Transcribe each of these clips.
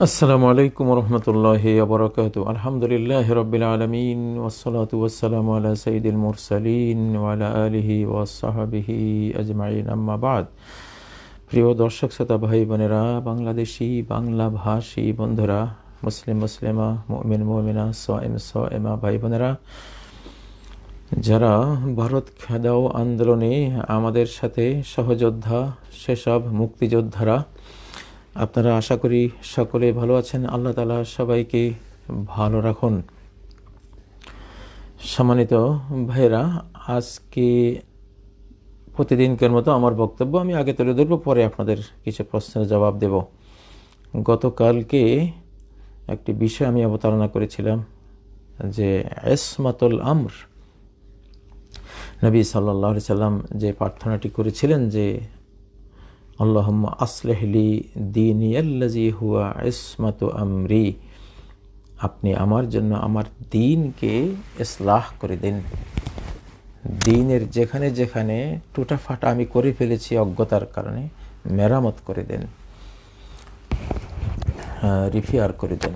আসসালামু আলাইকুম রহমতুল্লাহি ওয়া বারাকাতুহু। আলহামদুলিল্লাহি রাব্বিল আলামিন ওয়াসসালাতু ওয়াসসালামু আলা সাইয়্যিদিল মুরসালিন ওয়া আলা আলিহি ওয়া সাহবিহি আজমাইন, আম্মা বাদ। প্রিয় দর্শক শ্রোতা ভাই বোনেরা, বাংলাদেশি বাংলা ভাষী বন্ধুরা, মুসলিম মুসলিমা, মুমিন মুমিনা, সায়েম সায়েমা ভাই বোনেরা, যারা ভারত খেদাও আন্দোলনে আমাদের সাথে সহযোদ্ধা, সেসব মুক্তিযোদ্ধারা, আপনারা আশা করি সকলে ভালো আছেন। আল্লাহ তাআলা সবাইকে ভালো রাখুন। সম্মানিত ভাইয়েরা, আজকে প্রতিদিনকার মতো আমার বক্তব্য আমি আগে তুলে ধরব, পরে আপনাদের কিছু প্রশ্নের জবাব দেব। গতকালকে একটি বিষয় আমি অবতারণা করেছিলাম যে ইসমাতুল আমর। নবী সাল্লাল্লাহু আলাইহি সাল্লাম যে প্রার্থনাটি করেছিলেন যে আল্লাহুম্মা আসলিহ লি দীনি আল্লাযী হুয়া ইসমাতু আমরি, আপনি আমার জন্য আমার দ্বীনকে ইসলাহ করে দিন। দ্বীনের যেখানে যেখানে টুটাফাটা আমি করে ফেলেছি অজ্ঞতার কারণে, মেরামত করে দেন, রিপেয়ার করে দেন।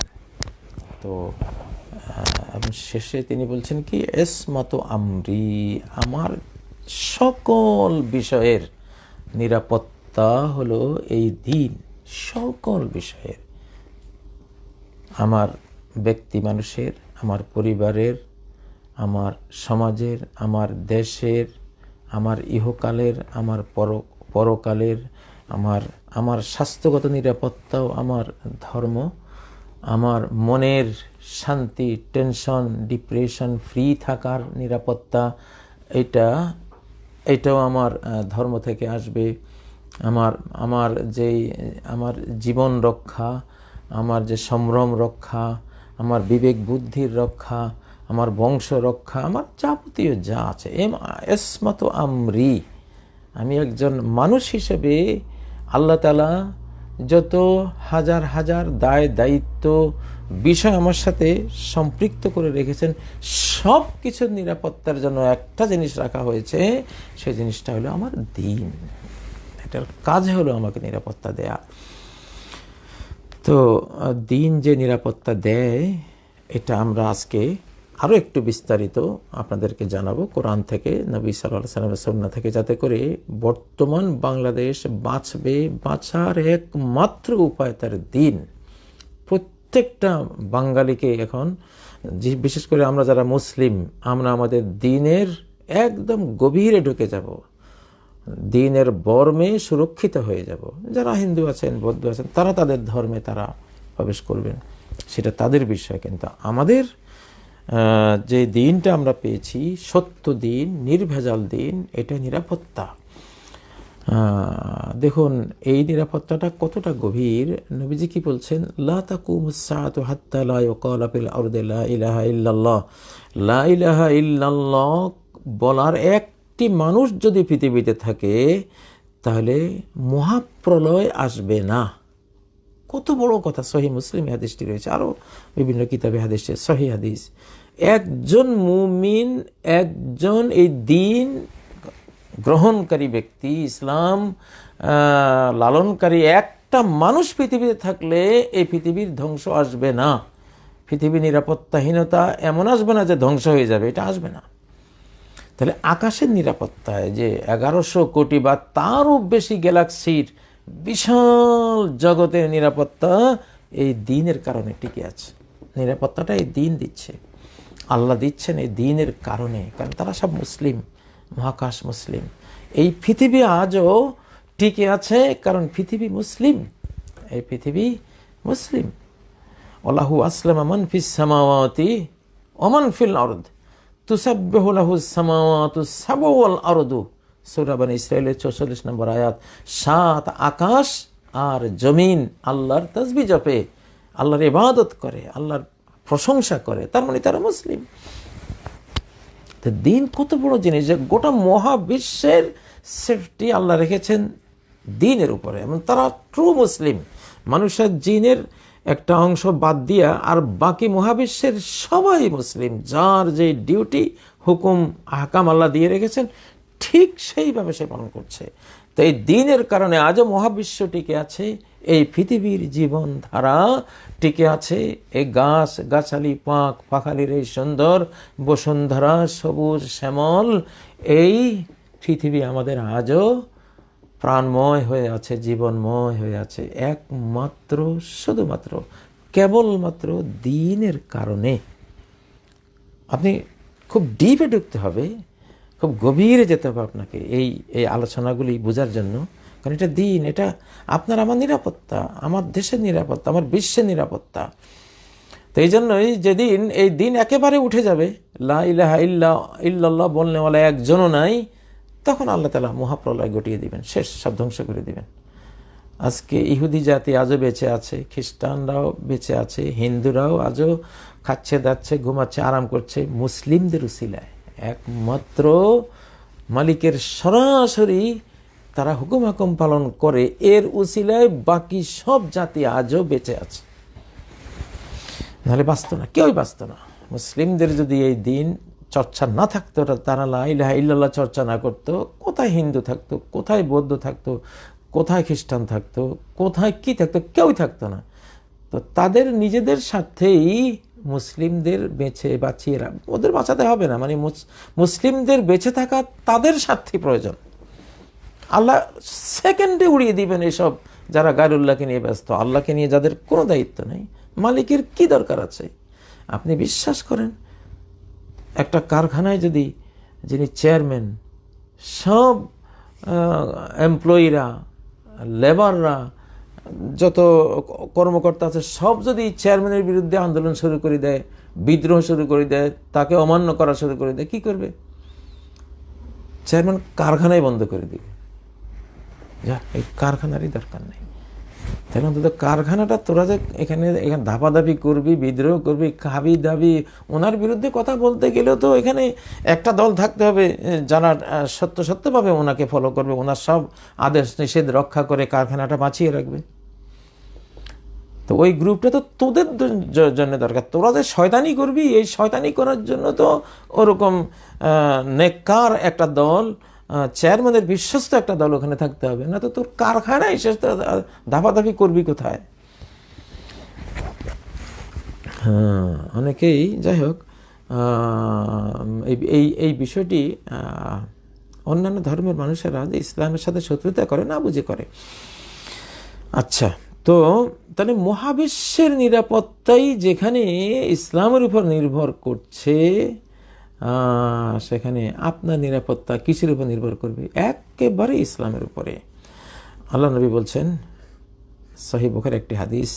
তো শেষে তিনি বলছেন কি, ইসমাতু আমরি, আমার সকল বিষয়ের নিরাপত্তা হলো এই দ্বীন। সকল বিষয়ের, আমার ব্যক্তি মানুষের, আমার পরিবারের, আমার সমাজের, আমার দেশের, আমার ইহকালের, আমার পরকালের, আমার স্বাস্থ্যগত নিরাপত্তাও আমার ধর্ম, আমার মনের শান্তি, টেনশন, ডিপ্রেশন ফ্রি থাকার নিরাপত্তা, এটাও আমার ধর্ম থেকে আসবে। আমার জীবন রক্ষা, আমার যে সম্ভ্রম রক্ষা, আমার বিবেক বুদ্ধির রক্ষা, আমার বংশ রক্ষা, আমার যাবতীয় যা আছে, ইসমাতু আমরি, আমি একজন মানুষ হিসেবে আল্লাহ তাআলা যত হাজার হাজার দায় দায়িত্ব বিষয় আমার সাথে সম্পৃক্ত করে রেখেছেন, সব কিছুর নিরাপত্তার জন্য একটা জিনিস রাখা হয়েছে। সেই জিনিসটা হলো আমার দ্বীন। এটার কাজ হলো আমাকে নিরাপত্তা দেয়া। তো দ্বীন যে নিরাপত্তা দেয়, এটা আমরা আজকে আরও একটু বিস্তারিত আপনাদেরকে জানাবো কোরআন থেকে, নবী সাল্লাল্লাহু আলাইহি ওয়াসাল্লামের সুন্নাহ থেকে, যাতে করে বর্তমান বাংলাদেশ বাঁচার একমাত্র উপায় তার দ্বীন। প্রত্যেকটা বাঙালিকে এখন, বিশেষ করে আমরা যারা মুসলিম, আমরা আমাদের দ্বীনের একদম গভীরে ঢুকে যাব, দ্বীনের বর্মে সুরক্ষিত হয়ে যাব। যারা হিন্দু আছেন, বৌদ্ধ আছেন, তারা তাদের ধর্মে তারা প্রবেশ করবেন, সেটা তাদের বিষয়। কিন্তু আমাদের যে দ্বীনটা আমরা পেয়েছি, সত্য দ্বীন, নির্ভেজাল দ্বীন, এটা নিরাপত্তা। দেখুন এই নিরাপত্তাটা কতটা গভীর। নবীজি কি বলছেন, লা তাকুমুস সাআতু হাত্তা লা ইউকালা ফিল আরদি লা ইলাহা ইল্লাল্লাহ। লা ইলাহা ইল্লাল্লাহ বলার একটি মানুষ যদি পৃথিবীতে থাকে, তাহলে মহাপ্রলয় আসবে না। কত বড় কথা! সহিহ মুসলিম হাদিসটি রয়েছে, আরও বিভিন্ন কিতাবে হাদিস, সহিহ হাদিস। একজন মুমিন, একজন এই দ্বীন গ্রহণকারী ব্যক্তি, ইসলাম লালনকারী একটা মানুষ পৃথিবীতে থাকলে এই পৃথিবীর ধ্বংস আসবে না। পৃথিবীর নিরাপত্তাহীনতা এমন আসবে না যে ধ্বংস হয়ে যাবে, এটা আসবে না। তাহলে আকাশের নিরাপত্তায় যে 1100 কোটি বা তারও বেশি গ্যালাক্সির বিশাল জগতের নিরাপত্তা এই দ্বীনের কারণে টিকে আছে। নিরাপত্তাটা এই দ্বীন দিচ্ছে, আল্লাহ দিচ্ছেন এই দ্বীনের কারণে। কারণ তারা সব মুসলিম, মহাকাশ মুসলিম। এই পৃথিবী আজও টিকে আছে কারণ পৃথিবী মুসলিম। এই পৃথিবী মুসলিম। আল্লাহু আসলামা মান ফিস সামাওয়াতি ওয়া মান ফিল আরদ তুসাব্বিহু লাহুস সামাওয়াতুস সাবউ ওয়াল আরদু, সূরা বনী ইসরাঈলের 44 নম্বর আয়াত। 7 আকাশ আর জমিন আল্লাহর তাসবিহ জপে, আল্লাহর ইবাদত করে, আল্লাহর প্রশংসা করে, তার মানে তারা মুসলিম। তো দ্বীন কত বড় জিনিস, যে গোটা মহাবিশ্বের সেফটি আল্লাহ রেখেছেন দ্বীনের উপরে, এবং তারা ট্রু মুসলিম। মানুষের জিনের একটা অংশ বাদ দিয়া আর বাকি মহাবিশ্বের সবাই মুসলিম। যার যে ডিউটি, হুকুম, আহকাম আল্লাহ দিয়ে রেখেছেন, ঠিক সেইভাবে সে পালন করছে। তো এই দ্বীনের কারণে আজও মহাবিশ্ব টিকে আছে, এই পৃথিবীর জীবন ধারা টিকে আছে এই গাছ গাছালি পাখ পাখালির এই সুন্দর বসুন্ধরা সবুজ শ্যামল এই পৃথিবী আমাদের আজও প্রাণময় হয়ে আছে, জীবনময় হয়ে আছে একমাত্র শুধুমাত্র কেবলমাত্র দ্বীনের কারণে। আপনি খুব ডিপে ঢুকতে হবে, খুব গভীরে যেতে হবে আপনাকে এই আলোচনাগুলি বোঝার জন্য। কারণ এটা দ্বীন, এটা আপনার আমার নিরাপত্তা, আমার দেশের নিরাপত্তা, আমার বিশ্বের নিরাপত্তা। তো এই জন্যই যেদিন এই দিন একেবারে উঠে যাবে, লা ইলাহা ইল্লাল্লাহ বলনেওয়ালা একজনও নাই, তখন আল্লাহ তাআলা মহাপ্রলয় ঘটিয়ে দিবেন, শেষ সব ধ্বংস করে দিবেন। আজকে ইহুদি জাতি আজও বেঁচে আছে, খ্রিস্টানরাও বেঁচে আছে, হিন্দুরাও আজও খাচ্ছে দাচ্ছে ঘুমাচ্ছে আরাম করছে মুসলিমদের উসিলায়। একমাত্র মালিকের সরাসরি তারা হুকুম হাকুম পালন করে, এর উসিলায় বাকি সব জাতি আজও বেঁচে আছে, নাহলে বাঁচত না, কেউই বাঁচত না। মুসলিমদের যদি এই দিন চর্চা না থাকতো, তারা লা ইলাহা ইল্লাল্লাহ চর্চা না করতো, কোথায় হিন্দু থাকতো, কোথায় বৌদ্ধ থাকতো, কোথায় খ্রিস্টান থাকতো, কোথায় কি থাকতো, কেউই থাকতো না। তো তাদের নিজেদের স্বার্থেই মুসলিমদের বাঁচিয়ে ওদের বাঁচাতে হবে না, মানে মুসলিমদের বেঁচে থাকা তাদের স্বার্থে প্রয়োজন। আল্লাহ সেকেন্ডে উড়িয়ে দিবেন এসব যারা গায়রুল্লাহকে নিয়ে ব্যস্ত, আল্লাহকে নিয়ে যাদের কোনো দায়িত্ব নেই। মালিকের কি দরকার আছে? আপনি বিশ্বাস করেন একটা কারখানায় যদি যিনি চেয়ারম্যান, সব এমপ্লয়িরা, লেবাররা, যত কর্মকর্তা আছে সব যদি চেয়ারম্যানের বিরুদ্ধে আন্দোলন শুরু করে দেয়, বিদ্রোহ শুরু করে দেয়, তাকে অমান্য করা শুরু করে দেয়, কি করবে? চেয়ারম্যান কারখানায় বন্ধ করে দিবে। যা, এই কারখানারই দরকার নেই। তাই অন্তত কারখানাটা তোরা যে এখানে ধাপাধাপি করবি, বিদ্রোহ করবি, খাবি দাবি, ওনার বিরুদ্ধে কথা বলতে গেলেও তো এখানে একটা দল থাকতে হবে যারা সত্যভাবে ওনাকে ফলো করবে, ওনার সব আদেশ নিষেধ রক্ষা করে কারখানাটা বাঁচিয়ে রাখবে। তো ওই গ্রুপটা তো তোদের জন্য দরকার। তোরা যে শয়তানি করবি, এই শয়তানি করার জন্য তো ওরকম নেককার একটা দল, চেয়ারম্যানের বিশ্বস্ত একটা দল ওখানে থাকতে হবে, না তো তোর কারখানায় শেষ ধাপাধাপি করবি কোথায়? হ্যাঁ, অনেকেই যাই হোক এই বিষয়টি অন্যান্য ধর্মের মানুষেরা ইসলামের সাথে শত্রুতা করে না বুঝে করে। আচ্ছা, তো তাহলে মহাবিশ্বের নিরাপত্তাই যেখানে ইসলামের উপর নির্ভর করছে, সেখানে আপনার নিরাপত্তা কিসের উপর নির্ভর করবে? একেবারে ইসলামের উপরে। আল্লাহ নবী বলছেন, সহিহ বুখারীর একটি হাদিস,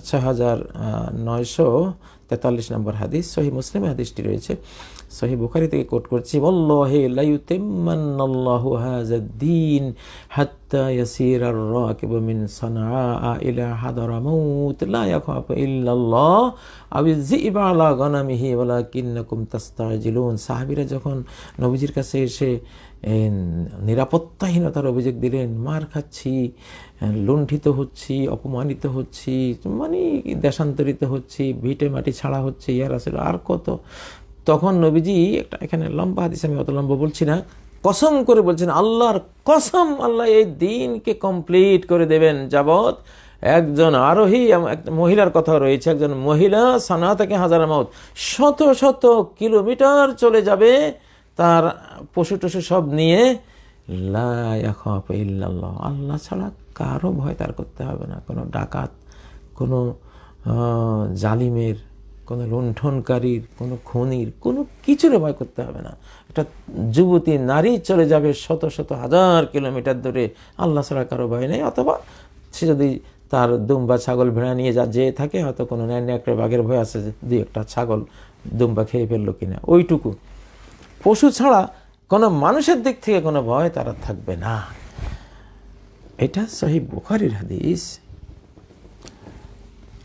6943 নম্বর হাদিস, সহিহ মুসলিমে হাদিসটি রয়েছে, সহিহ বুখারী থেকে কোট করছি, ওয়াল্লাহি লা ইউতিম্মান্নাল্লাহু হাযাদ-দীন হাত্তা ইয়াসিরার রাকিবু মিন সানআ ইলা হাদারামাউত লা ইয়াখাফু ইল্লাল্লাহ আও যিবা আলা গনামিহি ওয়ালাকিন্নাকুম তাস্তাজিলুন। সাহাবীরা যখন নবীজির কাছে এসে নিরাপত্তাহীনতার অভিযোগ দিলেন, মার খাচ্ছি, লুণ্ঠিত হচ্ছি, অপমানিত হচ্ছি, মানে দেশান্তরিত হচ্ছি, ভিটে মাটি ছাড়া হচ্ছে, ইয়া রাসূল আর কত, তখন নবীজি একটা, এখানে লম্বা হাদিস আমি অত লম্বা বলছি না, কসম করে বলছেন, আল্লাহর কসম, আল্লাহ এই দিনকে কমপ্লিট করে দেবেন যাবত একজন আরোহী, একটা মহিলার কথা রয়েছে, একজন মহিলা সানা থেকে হাজারামাউত শত শত কিলোমিটার চলে যাবে তার পশু টশু সব নিয়ে, লা ইয়াখাফু ইল্লাল্লাহ, আল্লাহ ছাড়া কারো ভয় তার করতে হবে না। কোনো ডাকাত, কোনো জালিমের, কোনো লুণ্ঠনকারীর, কোনো খুনির, কোনো কিছুরে ভয় করতে হবে না। একটা যুবতী নারী চলে যাবে শত শত হাজার কিলোমিটার দূরে, আল্লাহ ছাড়া কারো ভয় নেই। অথবা সে যদি তার দুম্বা ছাগল ভেড়া নিয়ে যেয়ে থাকে, হয়তো কোনো একটা বাঘের ভয় আছে যে দুই একটা ছাগল দুম্বা খেয়ে ফেললো কিনা, ওইটুকু। পশু ছাড়া কোনো মানুষের দিক থেকে কোনো ভয় তারা থাকবে না। এটা সহিহ বুখারীর হাদিস।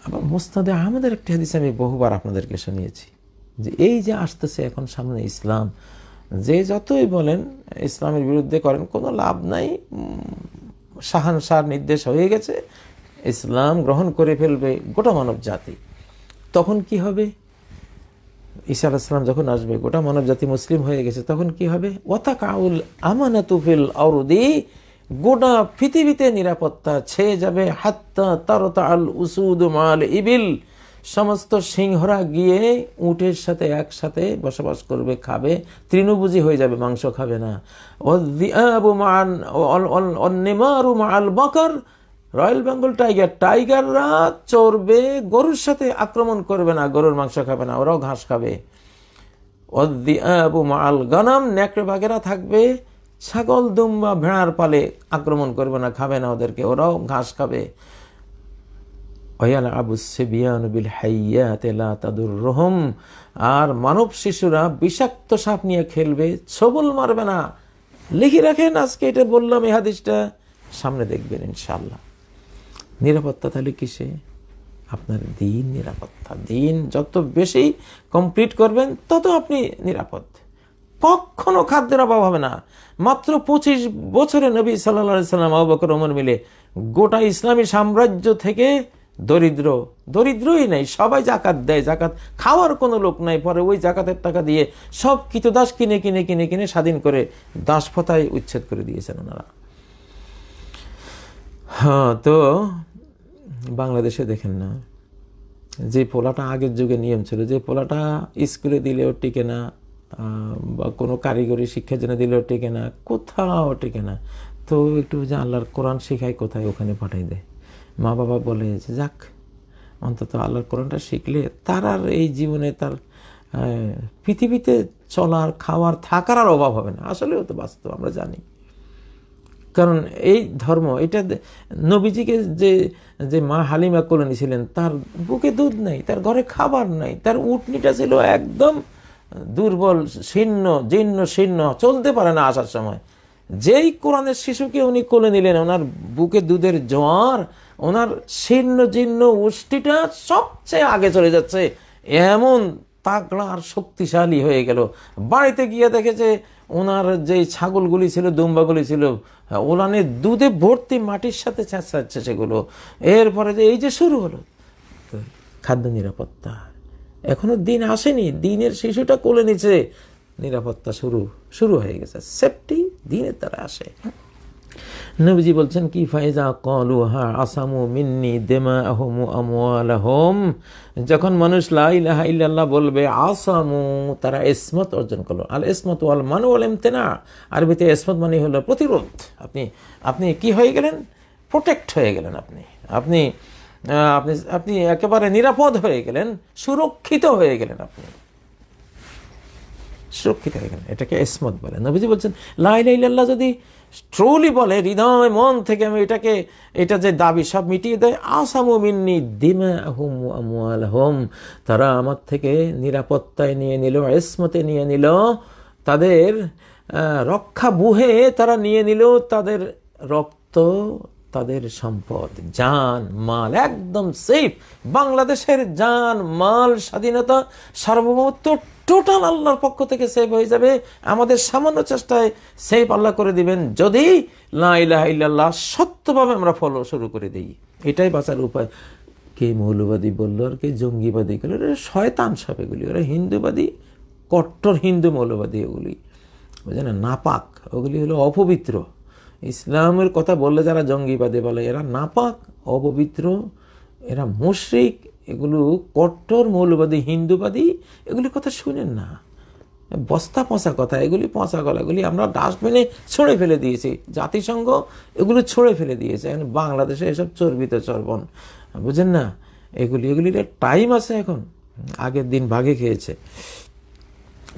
আবার মুসনাদে আহমদের একটি হাদিস আমি বহুবার আপনাদেরকে শুনিয়েছি, যে এই যে আসতেছে এখন সামনে ইসলাম, যে যতই বলেন ইসলামের বিরুদ্ধে করেন, কোনো লাভ নাই, শাহানশাহর নির্দেশ হয়ে গেছে, ইসলাম গ্রহণ করে ফেলবে গোটা মানব জাতি। তখন কি হবে? ঈসা আলাইহিস সালাম যখন আসবে, গোটা মানব জাতি মুসলিম হয়ে গেছে, তখন কি হবে? ওয়াতাকাউল আমানাতু ফিল আরদি গোটা পৃথিবীতে নিরাপত্তা ছেয়ে যাবে। হাত্তা তারতা আল উসুদ মাল ইবিল, সমস্ত সিংহরা গিয়ে উটের সাথে একসাথে বসবাস করবে, খাবে, তৃণভোজী হয়ে যাবে, মাংস খাবে না। রয়্যাল বেঙ্গল টাইগার, টাইগাররা চড়বে, গরুর সাথে আক্রমণ করবে না, গরুর মাংস খাবে না, ওরাও ঘাস খাবে। আল গানাম, নেকড়ে বাঘেরা থাকবে, ছাগল দুম্বা ভেড়ার পালে আক্রমণ করবে না, খাবে না ওদেরকে, ওরাও ঘাস খাবে। আর মানব শিশুরা বিষাক্ত সাপ নিয়ে খেলবে, ছবল মারবে না। লিখে রাখেন, আজকে এটা বললাম, এই হাদিসটা সামনে দেখবেন ইনশাআল্লাহ। নিরাপত্তা তাহলে কিসে? আপনার দিন নিরাপত্তা। দিন যত বেশি কমপ্লিট করবেন তত আপনি নিরাপদ। কখনো খাদ্যের অভাব হবে না। মাত্র 25 বছরে নবী সাল্লাল্লাহু আলাইহি সাল্লাম, আবু বকর, ওমর মিলে গোটা ইসলামী সাম্রাজ্য থেকে দরিদ্রই নেই, সবাই জাকাত দেয়, জাকাত খাওয়ার কোনো লোক নাই। পরে ওই জাকাতের টাকা দিয়ে সব কৃতদাস কিনে কিনে কিনে কিনে স্বাধীন করে দাসপ্রথায় উচ্ছেদ করে দিয়েছেন ওনারা। হ্যাঁ, তো বাংলাদেশে দেখেন না, যে পোলাটা আগের যুগে নিয়ম ছিল, যে পোলাটা স্কুলে দিলেও টিকে না, বা কোনো কারিগরি শিক্ষার জন্য দিলেও টিকে না, কোথাও টিকে না, তো একটু যে আল্লাহর কোরআন শেখায় কোথায়, ওখানে পাঠাই দেয়। মা বাবা বলে যে যাক, অন্তত আল্লাহর কোরআনটা শিখলে তার আর এই জীবনে তার পৃথিবীতে চলার, খাওয়ার, থাকার আর অভাব হবে না। আসলেও তো বাস্তব, আমরা জানি। কারণ এই ধর্ম, এটা নবীজিকে যে মা হালিমা কোলে নিয়েছিলেন, তার বুকে দুধ নাই, তার ঘরে খাবার নাই, তার উটনিটা ছিল একদম দুর্বল, জীর্ণ শীর্ণ, চলতে পারে না আসার সময়। যেই কোরআনের শিশুকে উনি কোলে নিলেন, ওনার বুকে দুধের জোয়ার, ওনার শীর্ণ জীর্ণ উষ্টিটা সবচেয়ে আগে চলে যাচ্ছে, এমন তাগড়া আর শক্তিশালী হয়ে গেল। বাড়িতে গিয়ে দেখেছে ওনার যে ছাগলগুলি ছিল, দুম্বাগুলি ছিল, ওলানে দুধে ভর্তি, মাটির সাথে ছেঁচাচ্ছে সেগুলো। এরপরে যে এই যে শুরু হলো খাদ্য নিরাপত্তা, এখনো দিন আসেনি, দিনের শিশুটা কোলে নিচে, নিরাপত্তা শুরু হয়ে গেছে। সেফটি দিনের দ্বারা আসে। নবীজি বলছেন কি, ফাইজা ক্বালুহা আসামু মিন্নি দিমাআহুম ওয়া আমওয়ালাহুম, যখন মানুষ লা ইলাহা ইল্লাল্লাহ বলবে, আসামু, তারা ইসমত অর্জন করলো। আল ইসমত ওয়াল মানু ওয়াল ইমতিনা, আরবিতে ইসমত মানে হলো প্রতিরোধ। আপনি কি হয়ে গেলেন? প্রোটেক্ট হয়ে গেলেন। আপনি একেবারে নিরাপদ হয়ে গেলেন, সুরক্ষিত হয়ে গেলেন, আপনি সুরক্ষিত হয়ে গেলেন। এটাকে ইসমত বলে। নবীজি বলছেন লা ইলাহা ইল্লাল্লাহ যদি ট্রুলি বলে, হৃদয় মন থেকে, আমি এটা যে দাবি সব মিটিয়ে দেয়, আসামু মিন্নি দিমাআহুম ওয়া আমওয়ালাহুম, তারা আমার থেকে নিরাপত্তায় নিয়ে নিল, ইসমতে নিয়ে নিল, তাদের রক্ষা বুহে তারা নিয়ে নিল তাদের রক্ত, তাদের সম্পদ, জান মাল, একদম সেফ। বাংলাদেশের জান মাল, স্বাধীনতা, সার্বভৌমত্ব টোটাল আল্লাহর পক্ষ থেকে সেভ হয়ে যাবে। আমাদের সামান্য চেষ্টায় সেভ আল্লাহ করে দিবেন, যদি লা ইলাহা ইল্লাল্লাহ সত্যভাবে আমরা ফলো শুরু করে দিই। এটাই বাঁচার উপায়। কে মৌলবাদী বললো আর কে জঙ্গিবাদী বললো, এটা শয়তান সব এগুলি। ওরা হিন্দুবাদী, কট্টর হিন্দু মৌলবাদী, ওগুলি বুঝলেন না, নাপাক, ওগুলি হলো অপবিত্র। ইসলামের কথা বললে যারা জঙ্গিবাদী বলে, এরা নাপাক, অপবিত্র, এরা মুশরিক, এগুলো কট্টর মৌলবাদী, হিন্দুবাদী, এগুলি কথা শুনেন না। বস্তা পচা কথা, এগুলি পচা গলাগুলি আমরা ডাস্টবিনে ছড়ে ফেলে দিয়েছি। জাতিসংঘ এগুলো ছড়ে ফেলে দিয়েছে। এখন বাংলাদেশে এসব চর্বিত চর্বণ, বুঝেন না, এগুলির টাইম আছে এখন, আগের দিন ভাগে খেয়েছে,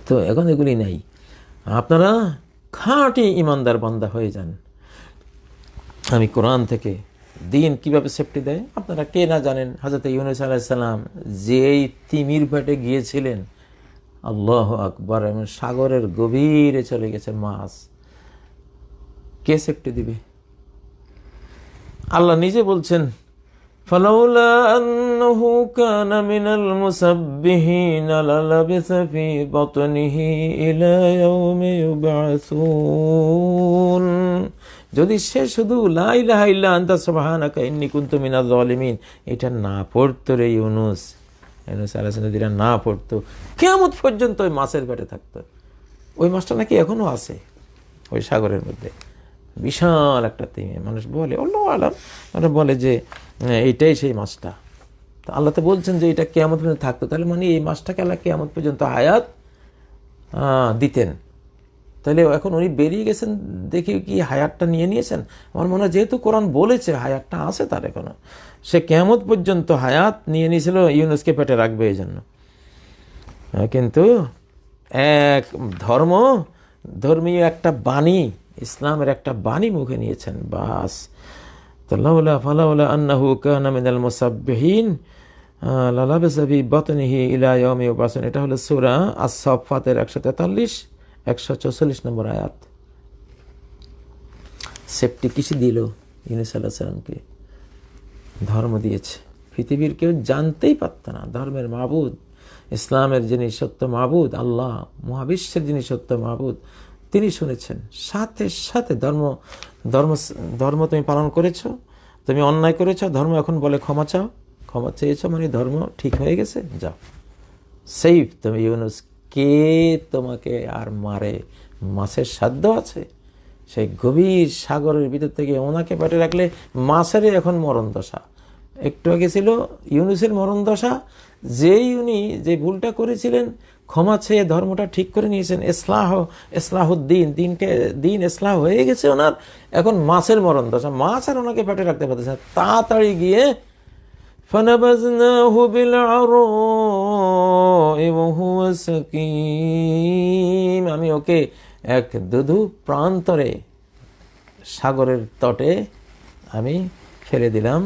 তো এখন এগুলি নেই। আপনারা খাঁটি ইমানদার বান্দা হয়ে যান। আমি কোরআন থেকে দিন কিভাবে সেফটি দেয় আপনারা কে না জানেন। হযরত ইউনূস আলাইহিস সালাম যেই তিমির পেটে গিয়েছিলেন, আল্লাহু আকবার, সাগরের গভীরে চলে গেছে মাছ, কে সেফটি দিবে? আল্লাহ নিজে বলছেন, ফালাউলা আন্নাহু কানা মিনাল মুসাব্বিহিনা লালাবিসা ফি বাতনিহি ইলা ইয়াউমি ইউবআসুন, যদি সে শুধু লা ইলাহা ইল্লা আনতা সুবহানাকা ইন্নী কুনতু মিনাজ জালিমিন এটা না পড়তো রে ইউনূস আলাইহিস সালাম, যদি না পড়তো, কিয়ামত পর্যন্ত ওই মাছের পেটে থাকতো। ওই মাছটা নাকি এখনো আছে ওই সাগরের মধ্যে, বিশাল একটা তিমি। মানুষ বলে আল্লাহু আলাম, ওরা বলে যে এইটাই সেই মাছটা। তো আল্লাহ তো বলছেন যে এটা কিয়ামত পর্যন্ত থাকতো, তাহলে মানে এই মাছটাকে আল্লাহ কিয়ামত পর্যন্ত হায়াত দিতেন। তাহলে এখন উনি বেরিয়ে গেছেন দেখে কি হায়াতটা নিয়ে নিয়েছেন? আমার মনে হয় যেহেতু কোরআন বলেছে হায়াতটা আছে তার এখনো, সে কিয়ামত পর্যন্ত হায়াত নিয়ে নিয়েছিল ইউনুসকে পেটে রাখবে এই জন্য। কিন্তু এক ধর্মীয় একটা বাণী, ইসলামের একটা বাণী মুখে নিয়েছেন, বাস। তো লাউলা ফালাউলা আন্নাহু কানা মিনাল মুসাব্বিহিন লালাবিসা ফি বাতনিহি ইলা ইয়াউমি ইউবাসুন। এটা হলো সূরা আস-সাফফাতের 143 144 নম্বর আয়াত। সেফটি কিসে দিল? ইউনূস আলাইহিস সালামকে ধর্ম দিয়েছে। পৃথিবীর কেউ জানতেই পারত না ধর্মের মাবুদ, ইসলামের যিনি সত্য মাবুদ, আল্লাহ মহাবিশ্বের যিনি সত্য মাবুদ, তিনি শুনেছেন। সাথে সাথে ধর্ম তুমি পালন করেছো, তুমি অন্যায় করেছো, ধর্ম এখন বলে ক্ষমা চাও, ক্ষমা চেয়েছো মানে ধর্ম ঠিক হয়ে গেছে, যাও সেফ তুমি ইউনুস। কে তোমাকে আর মারে? মাছের সাধ্য আছে? সেই গভীর সাগরের ভিতর থেকে ওনাকে পেটে রাখলে মাছেরই এখন মরণ দশা। একটু আগে ছিল ইউনুসের মরণ দশা, উনি যে ভুলটা করেছিলেন ক্ষমা চেয়ে ধর্মটা ঠিক করে নিয়েছেন, ইসলাহুদ্দিন, দিন ইসলাহ হয়ে গেছে ওনার, এখন মাছের মরণ দশা। মাছ আর ওনাকে পেটে রাখতে পারতেছে না। তাড়াতাড়ি গিয়ে فنبذناه بالعراء وهو سقيم, আমি ওকে এক দুধু প্রান্তরে সাগরের তটে আমি ফেলে দিলাম।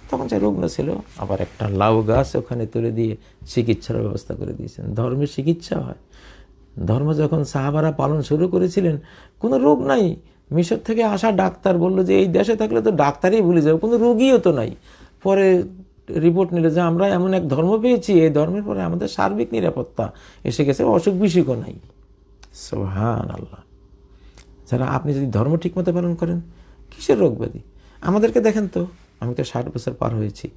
তখন যে রুগ্ন ছিল, আবার একটা লাউ গাছ ওখানে তুলে দিয়ে চিকিৎসার ব্যবস্থা করে দিয়েছেন। ধর্মের চিকিৎসা হয়। ধর্ম যখন সাহাবারা পালন শুরু করেছিলেন, কোনো রোগ নাই। মিশর থেকে আসা ডাক্তার বলল যে এই দেশে থাকলে তো ডাক্তারই ভুলে যাবে, কোনো রোগীও তো নাই। পরে রিপোর্ট নিল যে আমরা এমন এক ধর্ম পেয়েছি, এই ধর্মের পরে আমাদের সার্বিক নিরাপত্তা এসে গেছে, অসুখ বিসুখও নাই। সুবহানাল্লাহ। যারা আপনি যদি ধর্ম ঠিক মতো পালন করেন, কিসের রোগ ব্যাধি? আমাদেরকে দেখেন তো, আমি তো 60 বছর পার হয়েছি,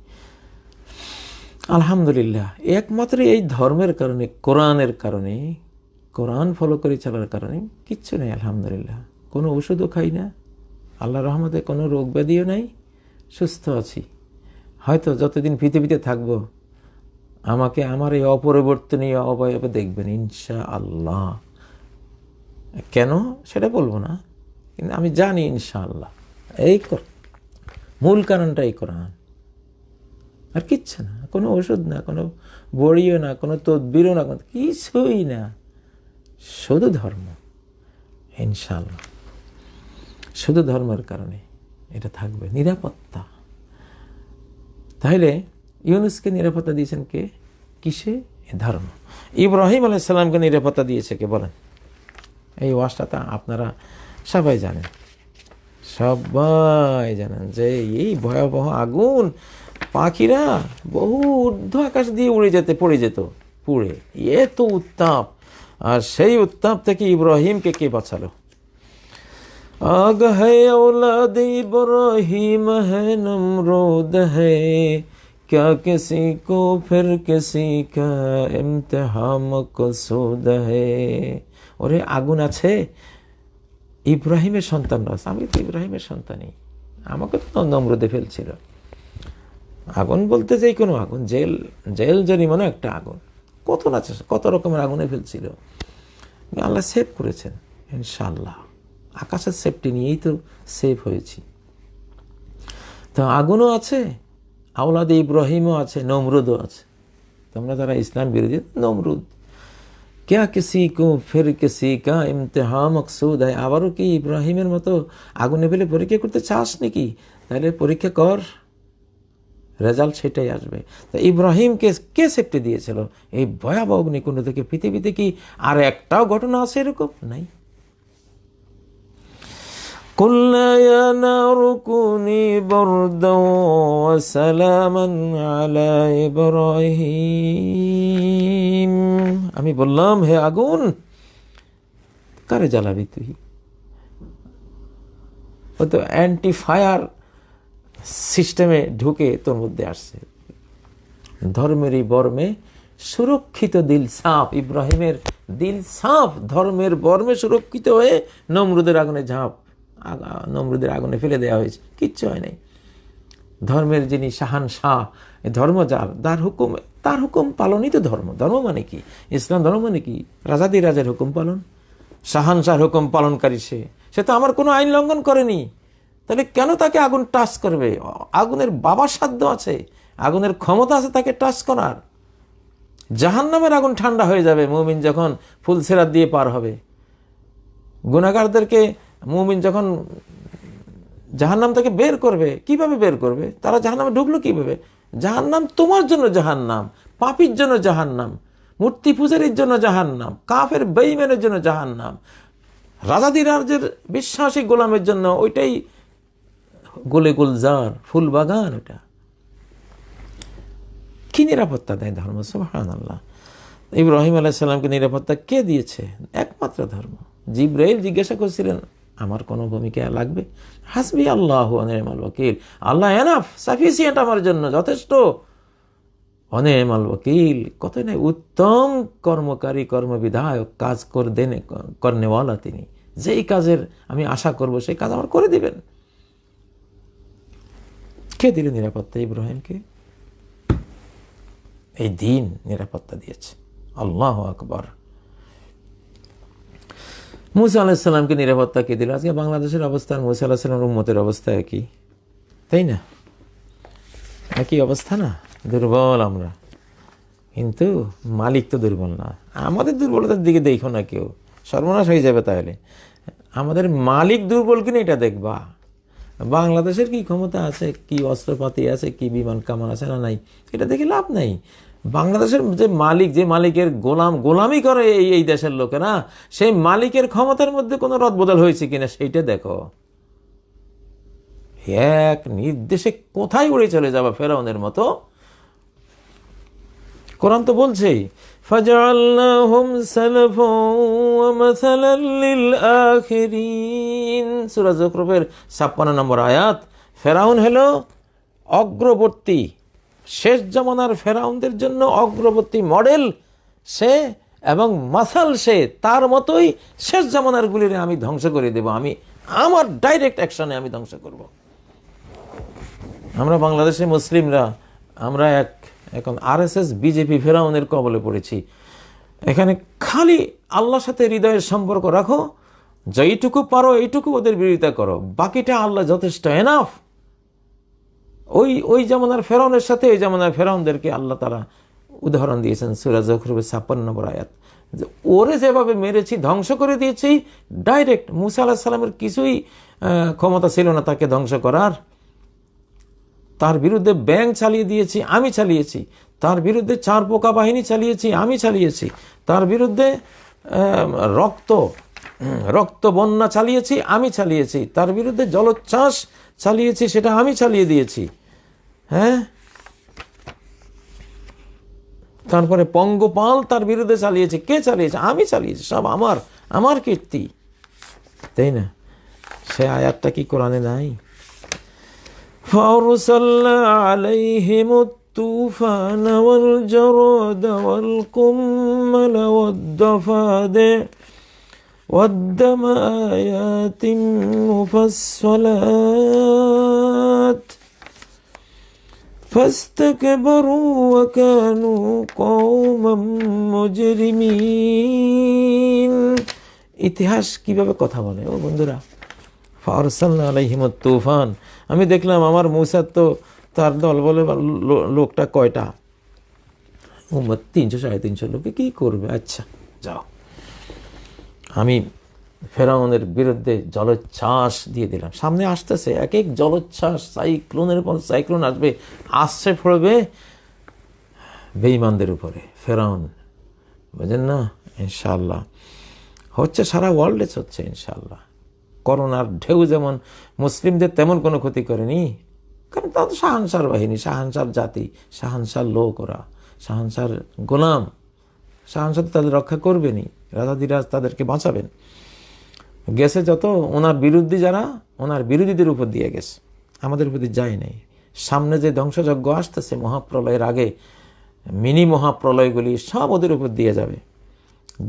আলহামদুলিল্লাহ। একমাত্র এই ধর্মের কারণে, কোরআনের কারণে, কোরআন ফলো করে চলার কারণে কিচ্ছু নেই আলহামদুলিল্লাহ। কোনো ওষুধও খাই না, আল্লাহ রহমতে কোনো রোগ ব্যাধিও নাই, সুস্থ আছি। হয়তো যতদিন পৃথিবীতে থাকবো আমাকে আমার এই অপরিবর্তনীয় অবয়বে দেখবেন ইনশাআল্লাহ। কেন সেটা বলবো না, কিন্তু আমি জানি ইনশাআল্লাহ এই মূল কারণটা এই কোরআন, আর কিচ্ছু না। কোনো ওষুধ না, কোনো বড়িও না, কোনো তদবিরও না, কোনো কিছুই না, শুধু ধর্ম ইনশাআল্লাহ। শুধু ধর্মের কারণে এটা থাকবে নিরাপত্তা। তাহলে ইউনুসকে নিরাপত্তা দিয়েছেন কে? কিসে? ধর্ম। ইব্রাহিম আলাইহিস সালামকে নিরাপত্তা দিয়েছে কে বলেন? এই ওয়াজটা আপনারা সবাই জানেন, যে এই ভয়াবহ আগুন, পাখিরা বহু ঊর্ধ্ব আকাশ দিয়ে পড়ে যেত পুড়ে, এত উত্তাপ। আর সেই উত্তাপ থেকে ইব্রাহিমকে কে বাঁচালো? आग है औलाद इब्राहिम है नमरूद है क्या किसी को फिर किसी का इम्तिहान मकसूद है। ওরে আগুন আছে, ইব্রাহিমের সন্তানরা আছে। আমি তো ইব্রাহিমের সন্তানই, আমাকে তো নমরুদে ফেলছিল। আগুন বলতে যে কোনো আগুন, জেল জরিমানা একটা আগুন, কত রকমের আগুনে ফেলছিল। আল্লাহ সেভ করেছেন ইনশাআল্লাহ। আকাশের সেফটি নিয়েই তো সেফ হয়েছি। তো আগুনও আছে, আওলাদে ইব্রাহিমও আছে, নমরুদও আছে। তোমরা যারা ইসলাম বিরোধী, নমরুদ। क्या किसी को फिर किसी का इम्तिहान मकसूद है। আবারও কি ইব্রাহিমের মতো আগুনে ফেলে পরীক্ষা করতে চাস নাকি? তাহলে পরীক্ষা কর, রেজাল্ট সেটাই আসবে। তো ইব্রাহিমকে কে সেফটি দিয়েছিল এই ভয়াবহ অগ্নিকুণ্ড থেকে? পৃথিবীতে কি আর একটাও ঘটনা আছে এরকম? নাই। قلنا يا نار كوني بردا وسلاما على إبراهيم, আমি বললাম হে আগুন কারে জ্বালাবি তুই? ও তো অ্যান্টি ফায়ার সিস্টেমে ঢুকে তোর মধ্যে আসছে। ধর্মেরই বর্মে সুরক্ষিত দিল সাফ, ইব্রাহিমের দিল সাফ, ধর্মের বর্মে সুরক্ষিত হয়ে নমরুদের আগুনে ঝাঁপ। নমরুদের আগুনে ফেলে দেওয়া হয়েছে, কিচ্ছু হয় নাই। ধর্মের যিনি শাহান শাহ, ধর্ম যার, তার হুকুম পালনই তো ধর্ম। ধর্ম মানে কি? ইসলাম ধর্ম মানে কি? রাজাদি রাজার হুকুম পালন, শাহান শাহর হুকুম পালনকারী সে তো আমার কোনো আইন লঙ্ঘন করেনি, তাহলে কেন তাকে আগুন টাচ করবে? আগুনের বাবার সাধ্য আছে, আগুনের ক্ষমতা আছে তাকে টাচ করার। জাহান্নামের আগুন ঠান্ডা হয়ে যাবে মুমিন যখন ফুলসিরাত দিয়ে পার হবে। গুনাহগারদেরকে মুমিন যখন জাহান্নাম থেকে বের করবে, কিভাবে বের করবে? তারা জাহান্নামে ঢুকলো কিভাবে? জাহান্নাম তোমার জন্য জাহান্নাম, পাপীর জন্য জাহান্নাম, মূর্তি পূজারীর জন্য জাহান্নাম, কাফের বেঈমানের জন্য জাহান্নাম, রাজাদিরাজের বিশ্বাসী গোলামের জন্য ওইটাই গোলে গুলজার, ফুল বাগান। ওটা কি নিরাপত্তা দেয় ধর্ম! সুবহানাল্লাহ। ইব্রাহিম আলাইহিস সালামকে নিরাপত্তা কে দিয়েছে? একমাত্র ধর্ম। জিবরাইল জিজ্ঞাসা করছিলেন, আমার কোনো ভূমিকা লাগবে? হাসবি আল্লাহু ওয়া নি'মাল ওয়াকিল, আল্লাহ এনাফ, সাফিসিয়েন্ট, আমার জন্য যথেষ্ট। ওয়া নি'মাল ওয়াকিল, কত নাই উত্তম কর্মকারী, কর্মবিধায়ক, কাজ করনেওয়ালা তিনি। যেই কাজের আমি আশা করব সেই কাজ আমার করে দিবেন। কে দিলেন নিরাপত্তা? ইব্রাহিমকে এই দিন নিরাপত্তা দিয়েছে। আল্লাহু আকবার। মুসা আলাইহিস সালামকে নিরাপত্তা কে দিল? আজকে বাংলাদেশের অবস্থা আর মুসা আলাইহিস সালামের উম্মতের অবস্থা একই, তাই না? একই অবস্থা না? দুর্বল আমরা, কিন্তু মালিক তো দুর্বল না। আমাদের দুর্বলতার দিকে দেখো না কেউ, সর্বনাশ হয়ে যাবে। তাহলে আমাদের মালিক দুর্বল কিনা এটা দেখবা। বাংলাদেশের কি ক্ষমতা আছে, কি অস্ত্রপাতি আছে, কি বিমান কামান আছে না নাই, এটা দেখে লাভ নাই। বাংলাদেশের যে মালিক, যে মালিকের গোলামি করে এই দেশের লোকেরা, সেই মালিকের ক্ষমতার মধ্যে কোনো রদবদল হয়েছে কিনা সেইটা দেখো। এক নির্দেশে কোথায় উড়ে চলে যাবে ফেরাউনের মতো। কোরআন তো বলছেই, ফাজআলনাহুম সালাফাও ওয়া মাসালাল লিল আখিরিন, সূরা যুখরুফের 56 নম্বর আয়াত। ফেরাউন হলো অগ্রবর্তী, শেষ জামানার ফেরাউনদের জন্য অগ্রবর্তী মডেল সে, এবং মাসাল সে, তার মতোই শেষ জামানার গুলিরে আমি ধ্বংস করে দেব। আমি আমার ডাইরেক্ট অ্যাকশনে আমি ধ্বংস করব। আমরা বাংলাদেশে মুসলিমরা, আমরা এখন আরএসএস বিজেপি ফেরাউনের কবলে পড়েছি। এখানে খালি আল্লাহর সাথে হৃদয়ের সম্পর্ক রাখো, যেইটুকু পারো এইটুকু ওদের বিরোধিতা করো, বাকিটা আল্লাহ যথেষ্ট, এনাফ। ওই জামানার ফেরাউনের সাথে এই জামানার ফেরাউনদেরকে আল্লাহ তাআলা উদাহরণ দিয়েছেন সূরা যুখরুফের 56 নম্বর আয়াত। ওরে যেভাবে মেরেছি, ধ্বংস করে দিয়েছি ডাইরেক্ট। মুসা আলাইহিস সালামের কিছুই ক্ষমতা ছিল না তাকে ধ্বংস করার। তার বিরুদ্ধে ব্যাং চালিয়ে দিয়েছি, আমি চালিয়েছি। তার বিরুদ্ধে 4 পোকা বাহিনী চালিয়েছি, আমি চালিয়েছি। তার বিরুদ্ধে রক্ত বন্যা চালিয়েছি, আমি চালিয়েছি। তার বিরুদ্ধে জলোচ্ছ্বাস চালিয়েছি, সেটা আমি চালিয়ে দিয়েছি। হ্যাঁ, তারপরে পঙ্গপাল তার বিরুদ্ধে চালিয়েছে। কে চালিয়েছে? আমি চালিয়েছি। সব আমার কীর্তি, তাই না? সে আয়াতটা কি কোরআনে নাই? فأرسلنا عليهم الطوفان والجراد والقمل والضفادع والدم آيات مفصلات فاستكبروا وكانوا قوما مجرمين। ইতিহাস কিভাবে কথা বলে ও বন্ধুরা। ফারসালনা আলাইহিমুত তুফান, আমি দেখলাম আমার মুসা তো তার দল বলে লোকটা কয়টা, 300-350 লোকে কি করবে? আচ্ছা যাও, আমি ফেরাউনের বিরুদ্ধে জলোচ্ছ্বাস দিয়ে দিলাম। সামনে আসতেছে এক এক জলোচ্ছ্বাস, সাইক্লোনের পর সাইক্লোন আসবে, আসছে পড়বে বেঈমানদের উপরে। ফেরাউন, বুঝেন না? ইনশাআল্লাহ হচ্ছে, সারা ওয়ার্ল্ডে হচ্ছে ইনশাআল্লাহ। করোনার ঢেউ যেমন মুসলিমদের তেমন কোনো ক্ষতি করেনি, কারণ তারা তো শাহানশার বাহিনী, শাহানশার জাতি, শাহানশার লোক, ওরা শাহানশার গোলাম। শাহানশাহ তো তাদের রক্ষা করবেনই, রাজাদিরাজ তাদেরকে বাঁচাবেন। গেছে যত ওনার বিরুদ্ধী যারা, ওনার বিরোধীদের উপর দিয়ে গেছে, আমাদের উপর দিয়ে যায় নাই। সামনে যে ধ্বংসযজ্ঞ আসতেছে মহাপ্রলয়ের আগে, মিনি মহাপ্রলয়গুলি সব ওদের উপর দিয়ে যাবে।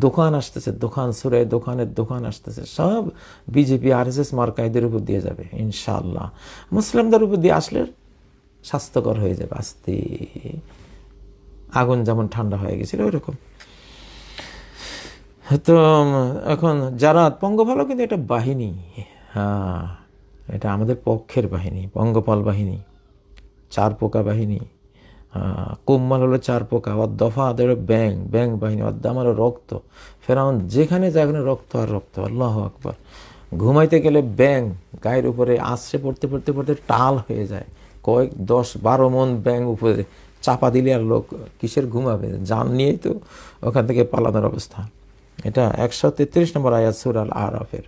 দোকান আসতেছে, দোকান সুরে দোকানের দোকান আসতেছে, সব বিজেপি RSS মার্কাইদের উপর দিয়ে যাবে ইনশাআল্লাহ। মুসলিমদের উপর দিয়ে আসলে স্বাস্থ্যকর হয়ে যাবে আস্তে, আগুন যেমন ঠান্ডা হয়ে গেছিল ওই রকম। তো এখন যারা পঙ্গপালও কিন্তু এটা বাহিনী, হ্যাঁ এটা আমাদের পক্ষের বাহিনী, পঙ্গপাল বাহিনী, চার পোকা বাহিনী। কুম্মাল হলো চার পোকা, ওর দফা আদের ব্যাং, ব্যাং বাহিনী, ওর দাম আরো রক্ত। ফেরাউন যেখানে যেখানে রক্ত আর রক্ত, আল্লাহ আকবার। ঘুমাইতে গেলে ব্যাং গায়ের উপরে আশ্রে পড়তে পড়তে পড়তে টাল হয়ে যায়, কয়েক 10-12 মন ব্যাং উপরে চাপা দিলে আর লোক কিসের ঘুমাবে, জান নিয়েই তো ওখান থেকে পালানোর অবস্থা। এটা 133 নম্বর আয়াত সূরা আল আরাফের।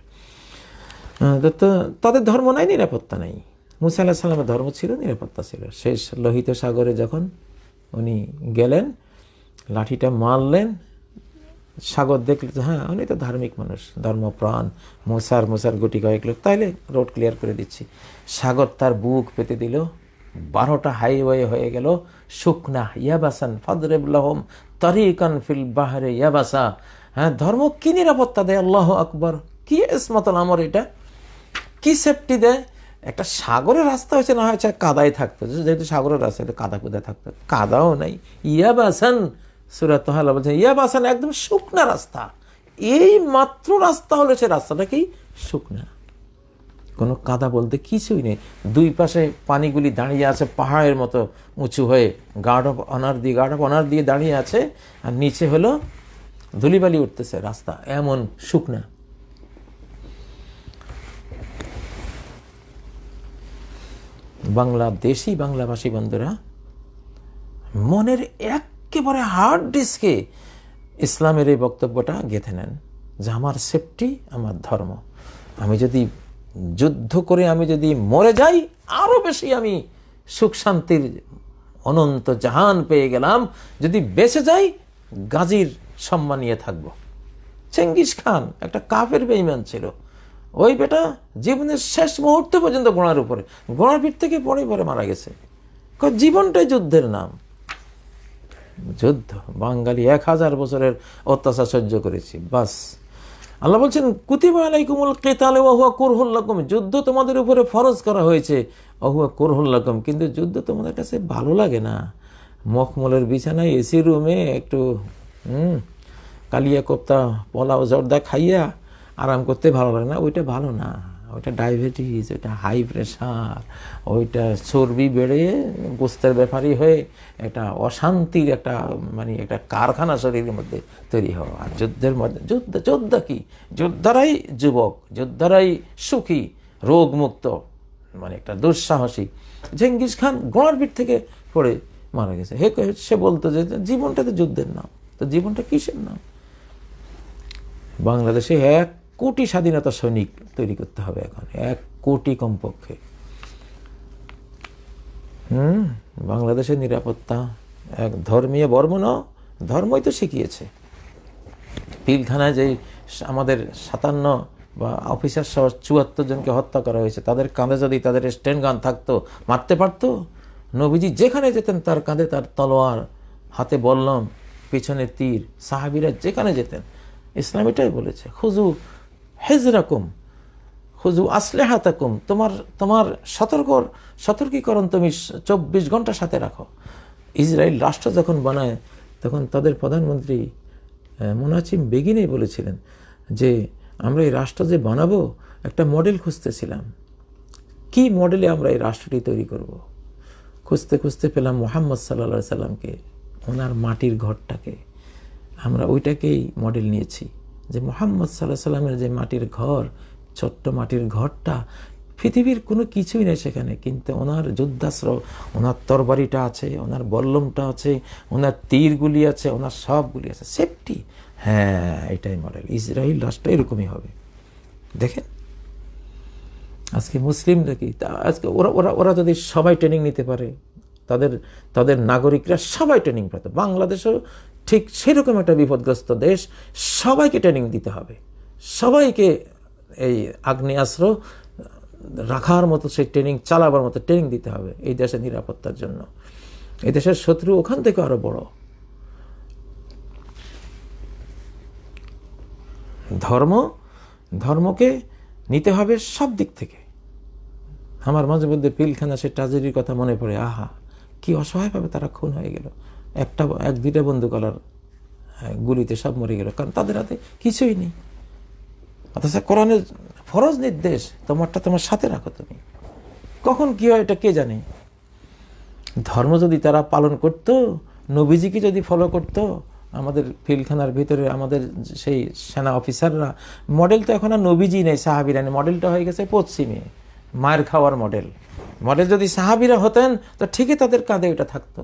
তো তাদের ধর্ম নাই, নিরাপত্তা নাই। মুসা আলাইহিস সালামের ধর্ম ছিল, নিরাপত্তা ছিল। শেষ লোহিত সাগরে যখন উনি গেলেন, লাঠিটা মারলেন, সাগর দেখলে হ্যাঁ উনি তো ধার্মিক মানুষ, ধর্মপ্রাণ, মুসার গুটি কয়েক লোক, তাইলে রোড ক্লিয়ার করে দিচ্ছি। সাগর তার বুক পেতে দিল, 12টা হাইওয়ে হয়ে গেল শুকনা, ইয়াবাসান ফাদরিব লাহুম তারিকান ফিল বাহরে ইয়াবাসা। হ্যাঁ, ধর্ম কি নিরাপত্তা দেয়, আল্লাহু আকবার, কি ইসমাতুল আমর, এটা কি সেফটি দেয়। একটা সাগরের রাস্তা হয়েছে, না হয়েছে কাদায় থাকতো, যেহেতু সাগরের রাস্তা কাদা কুদায় থাকতো, কাদাও নাই। ইয়াবাসান, সূরা তাহা বলছে ইয়াবাসান, একদম শুকনা রাস্তা। এই মাত্র রাস্তা হলো, সে রাস্তাটা কি শুকনা, কোনো কাদা বলতে কিছুই নেই। দুই পাশে পানিগুলি দাঁড়িয়ে আছে পাহাড়ের মতো উঁচু হয়ে, গার্ড অফ অনার দিয়ে দাঁড়িয়ে আছে, আর নিচে হলো ধুলিবালি উঠতেছে, রাস্তা এমন শুকনা। বাংলাদেশি বাংলাভাষী বন্ধুরা, মনের একেবারে হার্ড ডিস্কে ইসলামের এই বক্তব্যটা গেঁথে নেন যে আমার সেফটি আমার ধর্ম। আমি যদি যুদ্ধ করে আমি যদি মরে যাই, আরো বেশি আমি সুখ শান্তির অনন্ত জাহান পেয়ে গেলাম। যদি বেঁচে যাই, গাজীর সম্মান নিয়ে থাকবো। চেঙ্গিস খান একটা কাফের বেঈমান ছিল, ওই বেটা জীবনের শেষ মুহূর্ত পর্যন্ত ঘোড়ার উপরে, ঘোড়ার পিঠ থেকে পড়ে পড়ে মারা গেছে। জীবনটাই যুদ্ধের নাম, যুদ্ধ। বাঙালি 1000 বছরের অত্যাচার সহ্য করেছি, বাস। আল্লাহ বলছেন কুতিবা আলাইকুমুল কিতাল ওয়া হুয়া কুরহুল লাকুম, যুদ্ধ তোমাদের উপরে ফরজ করা হয়েছে, ওয়া হুয়া কুরহুল লাকুম, কিন্তু যুদ্ধ তোমাদের কাছে ভালো লাগে না। মখমলের বিছানায় এসি রুমে একটু কালিয়া কোপ্তা পোলাও জর্দা খাইয়া আরাম করতে ভালো লাগে না, ওইটা ভালো না। ওইটা ডায়াবেটিস, ওইটা হাই প্রেশার, ওইটা চর্বি বেড়ে গোস্তের ব্যাপারই হয়ে একটা অশান্তির একটা একটা কারখানা শরীরের মধ্যে তৈরি হওয়া। আর যুদ্ধের মধ্যে যোদ্ধা কি, যোদ্ধারাই যুবক, যোদ্ধারাই সুখী, রোগমুক্ত, একটা দুঃসাহসী। চেঙ্গিস খান ঘোড়ার পিঠ থেকে পড়ে মারা গেছে। সে বলতো যে জীবনটা তো যুদ্ধের নাম, তো জীবনটা কিসের নাম? বাংলাদেশে 1 কোটি স্বাধীনতা সৈনিক তৈরি করতে হবে এখন, 1 কোটি কমপক্ষে। বাংলাদেশের নিরাপত্তা এক ধর্মীয় বর্মণ, ধর্মই তো শিখিয়েছে। পিলখানায় যে আমাদের 57 বা অফিসার সহ 74 জনকে হত্যা করা হয়েছে, তাদের কাঁধে যদি তাদের স্ট্যান্ড গান থাকতো, মারতে পারতো। নবীজি যেখানে যেতেন তার কাঁধে তার তলোয়ার, হাতে বল্লম, পিছনে তীর। সাহাবীরা যেখানে যেতেন, ইসলাম এটাই বলেছে, খুজু হেজরাকুম খুজু আসলেহাতাকুম, তোমার সতর্কীকরণ তুমি 24 ঘন্টা সাথে রাখো। ইসরায়েল রাষ্ট্র যখন বানায়, তখন তাদের প্রধানমন্ত্রী মোনাচিম বেগিনে বলেছিলেন যে আমরা এই রাষ্ট্র যে বানাবো, একটা মডেল খুঁজতেছিলাম, কি মডেলে আমরা এই রাষ্ট্রটি তৈরি করব। খুঁজতে খুঁজতে পেলাম মুহাম্মদ সাল্লাল্লাহু আলাইহি সাল্লামকে, ওনার মাটির ঘরটাকে। আমরা ওইটাকেই মডেল নিয়েছি, যে মুহাম্মদ সাল্লাল্লাহু আলাইহি সাল্লামের যে মাটির ঘর, ছোট্ট মাটির ঘরটা, পৃথিবীর কোনো কিছুই নেই সেখানে, কিন্তু ওনার যুদ্ধাস্ত্র, ওনার তরবারিটা আছে, ওনার বল্লমটা আছে, ওনার তীরগুলি আছে, ওনার সবগুলি আছে, সেফটি। হ্যাঁ, এটাই মডেল। ইসরায়েল রাষ্ট্র এরকমই হবে। দেখেন আজকে মুসলিমরা কি, আজকে ওরা যদি সবাই ট্রেনিং নিতে পারে, তাদের নাগরিকরা সবাই ট্রেনিং পেত। বাংলাদেশও ঠিক সেরকম একটা বিপদগ্রস্ত দেশ, সবাইকে ট্রেনিং দিতে হবে, সবাইকে এই আগ্নেয়াস্ত্র রাখার মতো, সেই ট্রেনিং চালাবার মতো ট্রেনিং দিতে হবে এই দেশের নিরাপত্তার জন্য। এই দেশের শত্রু ওখান থেকে আরো বড়। ধর্মকে নিতে হবে সব দিক থেকে। আমার মাঝে মধ্যে পিলখানা সে ট্র্যাজেডির কথা মনে পড়ে, আহা কি অসহায়ভাবে তারা খুন হয়ে গেল, এক দুইটা বন্দুকলার গুলিতে সব মরে গেল, কারণ তাদের হাতে কিছুই নেই। অথচ কোরআনের ফরজ নির্দেশ তোমারটা তোমার সাথে রাখো, তুমি কখন কি হয় এটা কে জানে। ধর্ম যদি তারা পালন করত, নবীজিকে যদি ফলো করত, আমাদের পিলখানার ভিতরে আমাদের সেই সেনা অফিসাররা, মডেল তো এখন আর নবীজি নেই, সাহাবিরা নেই, মডেলটা হয়ে গেছে পশ্চিমে মায়ের খাওয়ার মডেল যদি সাহাবিরা হতেন তো ঠিকই তাদের কাঁধে এটা থাকতো।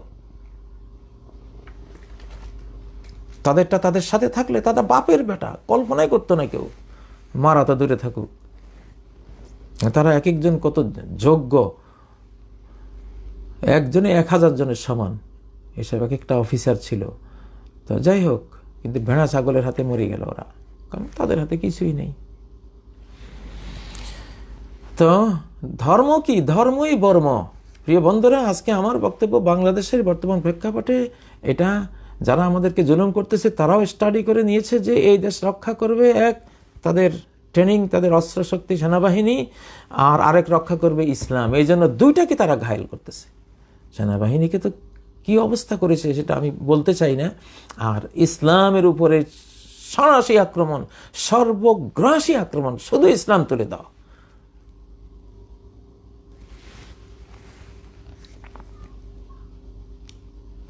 তাদেরটা তাদের সাথে থাকলে তাদের বাপের বেটা, কল্পনাই করতো না কেউ, মারা তো দূরে থাকুক। তারা এক একজন কত যোগ্য, একজনে 1000 জনের সমান, এসব এক একটা অফিসার ছিল। তো যাই হোক, কিন্তু ভেড়া ছাগলের হাতে মরে গেল ওরা, কারণ তাদের হাতে কিছুই নেই। তো ধর্ম কি? ধর্মই বর্ম। প্রিয় বন্ধুরা, আজকে আমার বক্তব্য বাংলাদেশের বর্তমান প্রেক্ষাপটে এটা যারা আমাদেরকে জুলুম করতেছে তারাও স্টাডি করে নিয়েছে যে এই দেশ রক্ষা করবে এক তাদের ট্রেনিং, তাদের অস্ত্র শক্তি সেনাবাহিনী, আর আরেক রক্ষা করবে ইসলাম। এই জন্য দুইটাকে তারা ঘায়েল করতেছে। সেনাবাহিনীকে তো কি অবস্থা করেছে সেটা আমি বলতে চাই না, আর ইসলামের উপরে সরাসরি আক্রমণ, সর্বগ্রাসী আক্রমণ, শুধু ইসলাম তুলে দাও।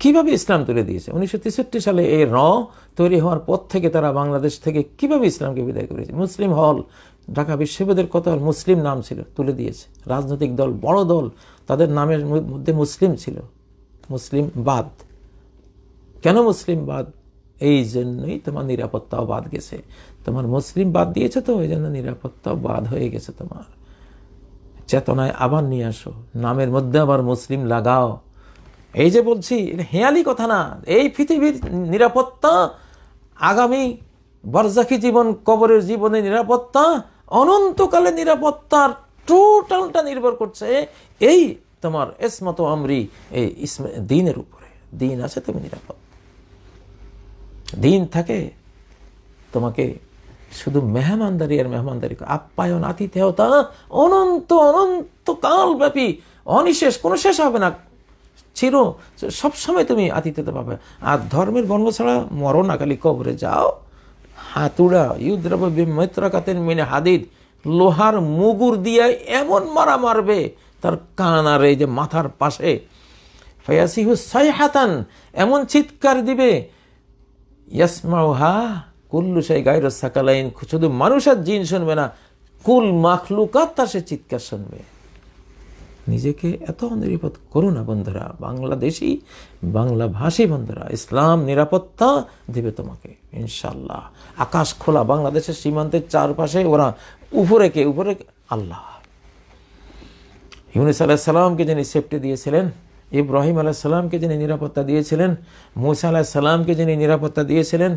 কিভাবে ইসলাম তুলে দিয়েছে? 1963 সালে এই তৈরি হওয়ার পর থেকে তারা বাংলাদেশ থেকে কিভাবে ইসলামকে বিদায় করেছে। মুসলিম হল, ঢাকা বিশ্ববিদ্যালয়ের কত মুসলিম নাম ছিল, তুলে দিয়েছে। রাজনৈতিক দল, বড় দল, তাদের নামের মধ্যে মুসলিম ছিল, মুসলিমবাদ। কেন মুসলিমবাদ? এই জন্যই তোমার নিরাপত্তাও বাদ গেছে। তোমার মুসলিম বাদ দিয়েছে তো, এই জন্য নিরাপত্তাও বাদ হয়ে গেছে। তোমার চেতনায় আবার নিয়ে আসো, নামের মধ্যে আবার মুসলিম লাগাও। এই যে বলছি, এটা হেয়ালি কথা না। এই পৃথিবীর নিরাপত্তা, আগামী বারজাখী জীবন, কবরের জীবনের নিরাপত্তা, অনন্তকালের নিরাপত্তার টোটালটা নির্ভর করছে এই তোমার ইসমত আমরি, এই দ্বীনের উপরে। দ্বীন আছে, তুমি নিরাপদ। দ্বীন থাকে, তোমাকে শুধু মেহমানদারি আর মেহমানদারি, আপ্যায়ন, আতিথেয়তা অনন্তকাল ব্যাপী, অনিশেষ, কোনো শেষ হবে না, সবসময় তুমি আতিথ্যতা পাবে। আর ধর্মের বর্ণ ছাড়া মরো না, খালি কবরে যাও। হাতুড়া ইউদ্রব বিমৈত্রাকাতের মিনে হাদিদ, লোহার মুগুর দিয়ে এমন মারা মারবে তার কান আর এই যে মাথার পাশে, ফায়াসিহু সাইহাতান, এমন চিৎকার দিবে, ইয়াসমাউহা কুল্লু শাই গায়রুস সাকালাইন, শুধু মানুষ আর জিন শুনবে না, কুল মাখলুকাত তার সে চিৎকার শুনবে। নিজেকে এত নিরাপদ করো না বন্ধুরা, বাংলাদেশি, বাংলাভাষী বন্ধুরা। ইসলাম নিরাপত্তা দেবে তোমাকে ইনশাল্লাহ। আকাশ খোলা, বাংলাদেশের সীমান্তের চারপাশে ওরা উপরে আল্লাহ। ইউনূস আলাইহিস সালামকে যিনি সেফটি দিয়েছিলেন, ইব্রাহিম আলাইহিস সালামকে যিনি নিরাপত্তা দিয়েছিলেন, মূসা আলাইহিস সালামকে যিনি নিরাপত্তা দিয়েছিলেন,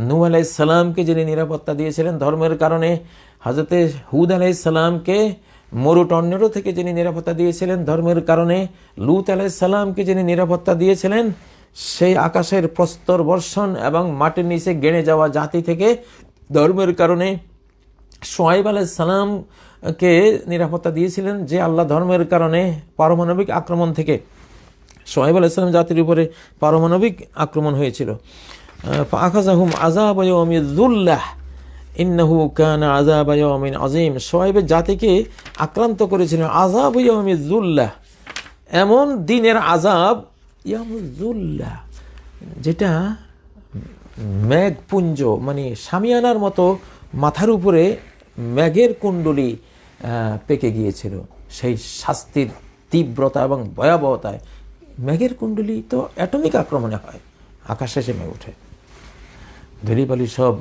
নূহ আলাইহিস সালামকে যিনি নিরাপত্তা দিয়েছিলেন ধর্মের কারণে, হযরতে হুদ আলাইহিস সালামকে মরুটন্নেরও থেকে যিনি নিরাপত্তা দিয়েছিলেন ধর্মের কারণে, লূত আলাইহিস সালামকে যিনি নিরাপত্তা দিয়েছিলেন সেই আকাশের প্রস্তর বর্ষণ এবং মাটির নিচে গেড়ে যাওয়া জাতি থেকে ধর্মের কারণে, শুআয়ব আলাইহিস সালামকে নিরাপত্তা দিয়েছিলেন যে আল্লাহ ধর্মের কারণে পারমাণবিক আক্রমণ থেকে, শুআয়ব আলাইহিস সালাম জাতির উপরে পারমাণবিক আক্রমণ হয়েছিল। ফাআখাযাহুম আযাবু ইয়াউমিয যুল্লাহ ইন্নাহু কানা আযাবা ইয়াউমিন আযীম, শুআয়বের জাতিকে আক্রান্ত করেছিল আযাবু ইয়াউমিয যুল্লাহ, এমন দিনের আযাব, ইয়াউমিয যুল্লাহ, যেটা মেঘপুঞ্জ, মানে শামিয়ানার মতো মাথার উপরে মেঘের কুণ্ডলী পেকে গিয়েছিল। সেই শাস্তির তীব্রতা এবং ভয়াবহতায়, মেঘের কুণ্ডলী তো অ্যাটমিক আক্রমণে হয়, আকাশে জমে ওঠে, ধূলিবালি সব,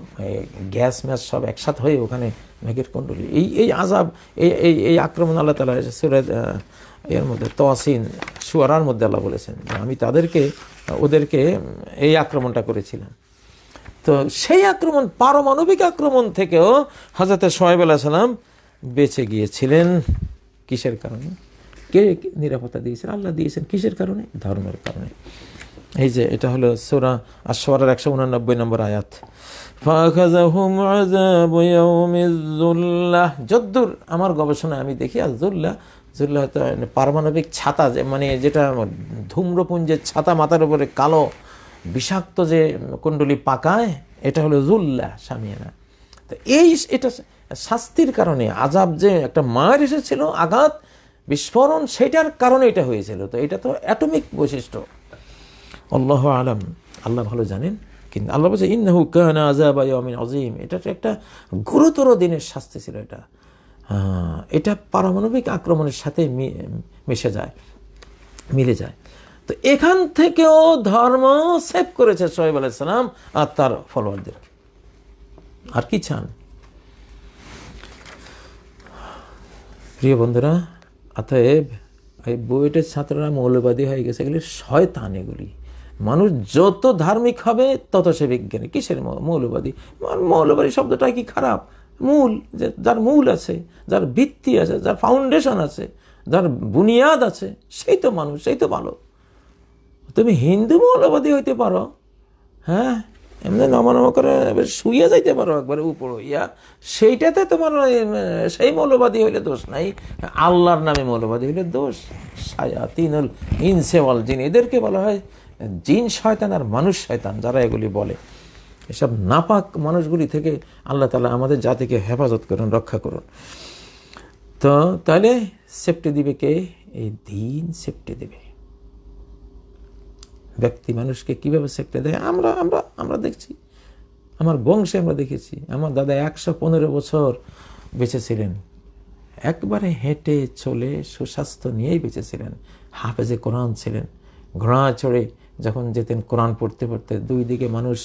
গ্যাস ম্যাস সব একসাথে হয়ে ওখানে মেঘের কুণ্ডলী, এই আযাব, এই আক্রমণ আল্লাহ তাআলা সূরা এর মধ্যে তাসিন শুআরার মধ্যে আল্লাহ বলেছেন, আমি ওদেরকে এই আক্রমণটা করেছিলাম। তো সেই আক্রমণ, পারমাণবিক আক্রমণ থেকেও হযরত শুআয়ব আলাইহিস সালাম বেঁচে গিয়েছিলেন। কিসের কারণে? কে নিরাপত্তা দিয়েছেন? আল্লাহ দিয়েছেন। কিসের কারণে? ধর্মের কারণে। এই যে এটা হলো সূরা আশ-শুআরার 189 নম্বর আয়াত। ফাখাযাহুম আযাবু ইয়াউমিয যুল্লাহ। যদ্দূর আমার গবেষণায় আমি দেখি যুল্লাহ তো পারমাণবিক ছাতা, মানে যেটা ধূম্রপুঞ্জের ছাতা, মাথার উপরে কালো বিষাক্ত যে কুণ্ডলী পাকায়, এটা হলো যুল্লাহ, শামিয়ানা। তো এটা শাস্তির কারণে, আযাব যে একটা মার এসেছিল, আঘাত, বিস্ফোরণ, সেটার কারণে এটা হয়েছিল। তো এটা তো অ্যাটমিক বৈশিষ্ট্য। আল্লাহু আলাম, আল্লাহ ভালো জানেন। কিন্তু আল্লাহ বলছে ইন্নাহু কানা আযাবা ইয়াউমিন আযীম, এটা একটা গুরুতর দিনের শাস্তি ছিল। এটা পারমাণবিক আক্রমণের সাথে মিলে যায়। তো এখান থেকেও ধর্ম সেভ করেছে শোয়েব আলাইহিস সালাম আর তার ফলোয়ারদের। আর কি চান? প্রিয় বন্ধুরা, অতএব এই বুয়েটের ছাত্ররা মৌলবাদী হয়ে গেছে, এগুলি শয়তান। এগুলি মানুষ যত ধার্মিক হবে তত সে বিজ্ঞানী। কিসের মৌলবাদী? মৌলবাদী শব্দটা কি খারাপ? মূল, যার মূল আছে, যার ভিত্তি আছে, যার ফাউন্ডেশন আছে, যার বুনিয়াদ আছে, সেই তো মানুষ, সেই তো ভালো। তুমি হিন্দু মৌলবাদী হইতে পারো, হ্যাঁ, এমনি নমা করে শুয়ে যাইতে পারো একবারে উপর হইয়া, সেইটাতে তোমার সেই মৌলবাদী হইলে দোষ নাই। আল্লাহর নামে মৌলবাদী হইলে দোষ। শায়াতিনুল ইনসি ওয়াল জিন, এদেরকে বলা হয় জিন শয়তান আর মানুষ শয়তান, যারা এগুলি বলে। এসব নাপাক মানুষগুলি থেকে আল্লাহ তাআলা আমাদের জাতিকে হেফাজত করুন, রক্ষা করুন। তো তাহলে সেফটি দিবে কে? এই দিন সেফটি দেবে। ব্যক্তি মানুষকে কিভাবে সেফটি দেয় আমরা আমরা আমরা দেখছি, আমার বংশে আমরা দেখেছি। আমার দাদা 115 বছর বেঁচে ছিলেন, একবারে হেঁটে চলে সুস্বাস্থ্য নিয়েই বেঁচে ছিলেন। হাফেজে কোরআন ছিলেন, ঘোড়া চড়ে যখন যেতেন কোরআন পড়তে পড়তে, দুই দিকে মানুষ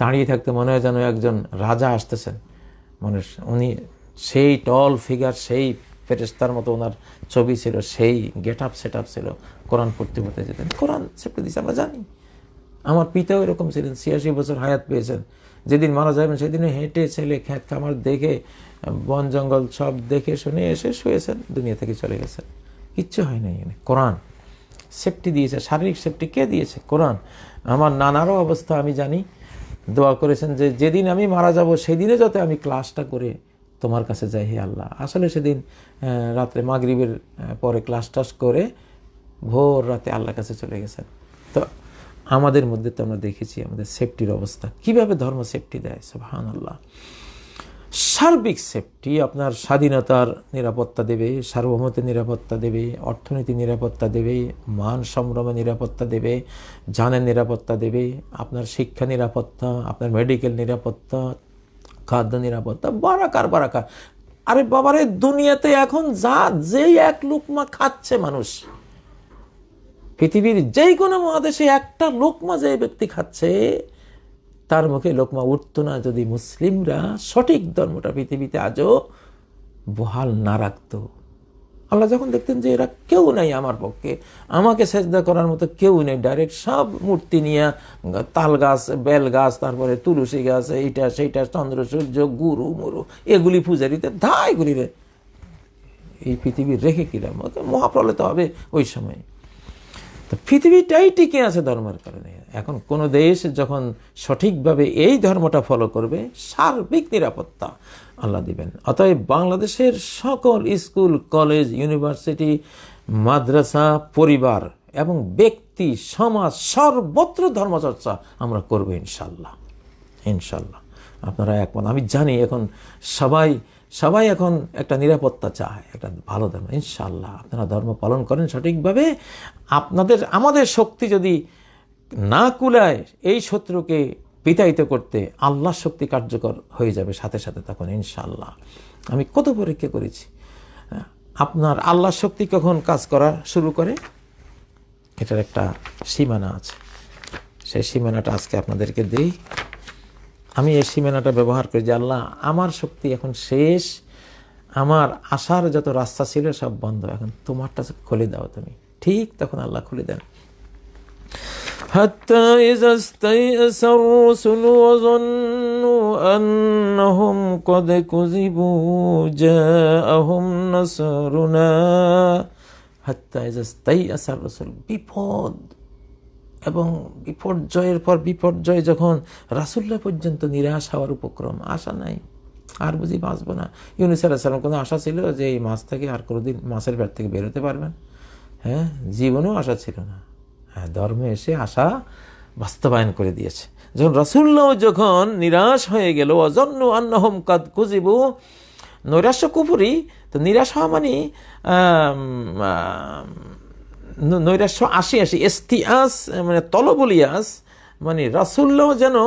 দাঁড়িয়ে থাকতে, মনে হয় যেন একজন রাজা আসতেছেন। মানুষ, উনি সেই টল ফিগার, সেই ফেরেশতার মতো ওনার ছবি ছিল, সেই গেট আপ সেট আপ ছিল। কোরআন পড়তে পড়তে যেতেন, কোরআন সেপ্টে দিয়েছে, আমরা জানি। আমার পিতাও এরকম ছিলেন, 86 বছর হায়াত পেয়েছেন। যেদিন মারা যাবেন সেদিনে হেঁটে ছেলে ক্ষেত খামার দেখে, বন জঙ্গল সব দেখে শুনে এসে শুয়েছেন, দুনিয়া থেকে চলে গেছেন, কিচ্ছু হয় নাই। কোরআন সেফটি দিয়েছে। শারীরিক সেফটি কে দিয়েছে? কোরআন। আমার নানারও অবস্থা আমি জানি, দোয়া করেছেন যে যেদিন আমি মারা যাব সেদিনে যাতে আমি ক্লাসটা করে তোমার কাছে যাই, হে আল্লাহ। আসলে সেদিন রাত্রে মাগরিবের পরে ক্লাস টাস করে ভোর রাতে আল্লাহর কাছে চলে গেছেন। তো আমাদের মধ্যে তো আমরা দেখেছি আমাদের সেফটির অবস্থা, কিভাবে ধর্ম সেফটি দেয়। সুবহানাল্লাহ। সার্বিক সেফটি আপনার স্বাধীনতার নিরাপত্তা দেবে, সার্বভৌমত্বের নিরাপত্তা দেবে, অর্থনীতির নিরাপত্তা দেবে, মান সম্ভ্রমের নিরাপত্তা দেবে, জানের নিরাপত্তা দেবে, আপনার শিক্ষা নিরাপত্তা, আপনার মেডিকেল নিরাপত্তা, খাদ্য নিরাপত্তা, বারাকার বারাকা। আরে বাবারে, দুনিয়াতে এখন যেই এক লুকমা খাচ্ছে মানুষ, পৃথিবীর যেই কোনো মহাদেশে একটা লোকমা যে ব্যক্তি খাচ্ছে, তার মুখে লোকমা উঠতো না যদি মুসলিমরা সঠিক ধর্মটা পৃথিবীতে আজও বহাল না রাখতো। আল্লাহ যখন দেখতেন যে এরা কেউ নাই আমার পক্ষে, আমাকে সেজদা করার মতো কেউ নেই, ডাইরেক্ট সব মূর্তি নিয়ে, তাল গাছ, বেল গাছ, তারপরে তুলসী গাছ, এইটা সেইটা, চন্দ্র সূর্য, গুরু মুরু, এগুলি পূজারিতে এগুলিরে এই পৃথিবীর রেখে কিলাম, মহাপ্রলয় তো হবে ওই সময়। তো পৃথিবীটাই টিকে আছে ধর্মের কারণে। এখন কোন দেশ যখন সঠিকভাবে এই ধর্মটা ফলো করবে, সার্বিক নিরাপত্তা আল্লাহ দিবেন। অতএব বাংলাদেশের সকল স্কুল, কলেজ, ইউনিভার্সিটি, মাদ্রাসা, পরিবার এবং ব্যক্তি, সমাজ, সর্বত্র ধর্মচর্চা আমরা করবো ইনশাল্লাহ। ইনশাল্লাহ আপনারা একমত। আমি জানি এখন সবাই এখন একটা নিরাপত্তা চায়, একটা ভালো ধর্ম। ইনশাআল্লাহ আপনারা ধর্ম পালন করেন সঠিকভাবে। আমাদের শক্তি যদি না কুলায় এই শত্রুকে বিতাড়িত করতে, আল্লাহর শক্তি কার্যকর হয়ে যাবে সাথে সাথে তখন ইনশাআল্লাহ। আমি কত পরীক্ষা করেছি। আপনার আল্লাহর শক্তি কখন কাজ করা শুরু করে, এটার একটা সীমানা আছে। সেই সীমানাটা আজকে আপনাদেরকে দেই। আমি এই সীমানাটা ব্যবহার করি যে আল্লাহ, আমার শক্তি এখন শেষ, আমার আসার যত রাস্তা ছিল সব বন্ধ, এখন তোমারটা খুলে দাও তুমি। ঠিক তখন আল্লাহ খুলে দেন। হাত্তা ইযা ইসতাইআসা আর-রুসুলু ওয়া যান্নু আন্নাহুম ক্বাদ কুযিবু জাআহুম নাসরুনা। হাত্তা ইযা ইসতাইআসা আর-রুসুল, বিপদ এবং বিপর্যয়ের পর বিপর্যয়, যখন রাসূলুল্লাহ পর্যন্ত নিরাশ হওয়ার উপক্রম, আশা নাই, আর বুঝি বাঁচবো না। ইউনূস আলাইহিস সালাম কোনো আশা ছিল যে এই মাছ থেকে আর কোনোদিন মাছের পেট থেকে বেরোতে পারবেন? হ্যাঁ, জীবনেও আশা ছিল না। হ্যাঁ, ধর্মে এসে আশা বাস্তবায়ন করে দিয়েছে। যখন রাসূলুল্লাহ যখন নিরাশ হয়ে গেল, অযন্নু আন্নাহুম কাদ কুযিবু, নৈরাশ্য কুফরি, তো নিরাশ হওয়া মানে নৈরাশ্য আসি ইস্তিয়াস, মানে তলবুল ইয়াস, মানে রাসূলুল্লাহ যেন